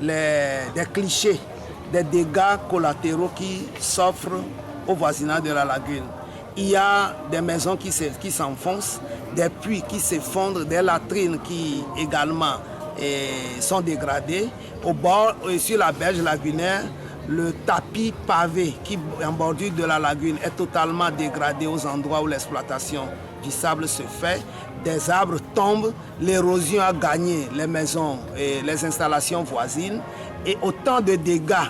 des clichés, des dégâts collatéraux qui s'offrent au voisinage de la lagune. Il y a des maisons qui s'enfoncent, des puits qui s'effondrent, des latrines qui également sont dégradées. Au bord et sur la berge lagunaire, le tapis pavé qui en bordure de la lagune est totalement dégradé aux endroits où l'exploitation du sable se fait. Des arbres tombent, l'érosion a gagné les maisons et les installations voisines et autant de dégâts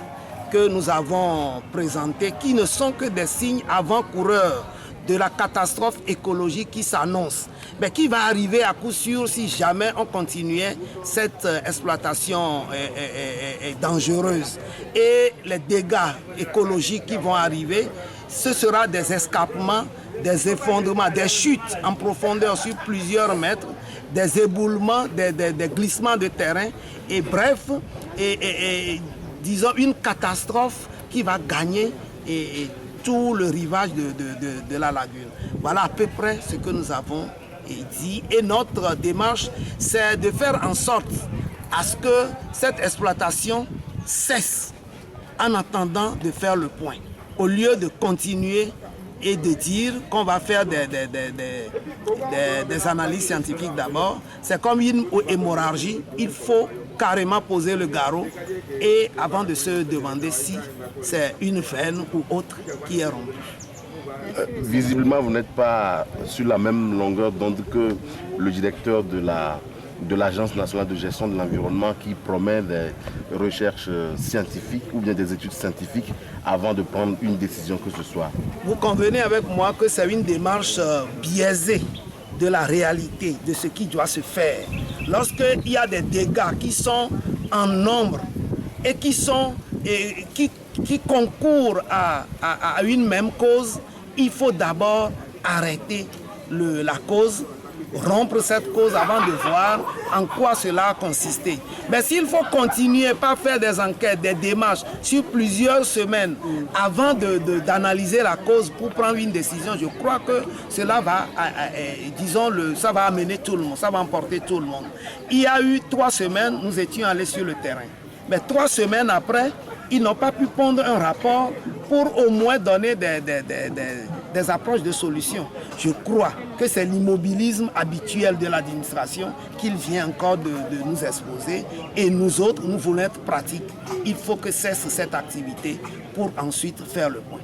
que nous avons présentés qui ne sont que des signes avant-coureurs de la catastrophe écologique qui s'annonce, mais qui va arriver à coup sûr si jamais on continuait cette exploitation dangereuse. Et les dégâts écologiques qui vont arriver, ce sera des escapements, des effondrements, des chutes en profondeur sur plusieurs mètres, des éboulements, des glissements de terrain, et bref, disons une catastrophe qui va gagner tout le rivage de la lagune. Voilà à peu près ce que nous avons dit. Et notre démarche, c'est de faire en sorte à ce que cette exploitation cesse en attendant de faire le point. Au lieu de continuer et de dire qu'on va faire des analyses scientifiques d'abord, c'est comme une hémorragie, il faut carrément poser le garrot et avant de se demander si c'est une veine ou autre qui est rompue. Visiblement, vous n'êtes pas sur la même longueur d'onde que le directeur de l'Agence nationale de gestion de l'environnement qui promet des recherches scientifiques ou bien des études scientifiques avant de prendre une décision que ce soit. Vous convenez avec moi que c'est une démarche biaisée de la réalité, de ce qui doit se faire. Lorsqu'il y a des dégâts qui sont en nombre et qui concourent à une même cause, il faut d'abord arrêter la cause, rompre cette cause avant de voir en quoi cela a consisté. Mais s'il faut continuer par faire des enquêtes, des démarches sur plusieurs semaines avant d'analyser la cause pour prendre une décision, je crois que cela va, ça va amener tout le monde, ça va emporter tout le monde. Il y a eu 3 semaines, nous étions allés sur le terrain. Mais 3 semaines après, ils n'ont pas pu pondre un rapport pour au moins donner des approches de solutions. Je crois que c'est l'immobilisme habituel de l'administration qu'il vient encore de nous exposer. Et nous autres, nous voulons être pratiques. Il faut que cesse cette activité pour ensuite faire le point.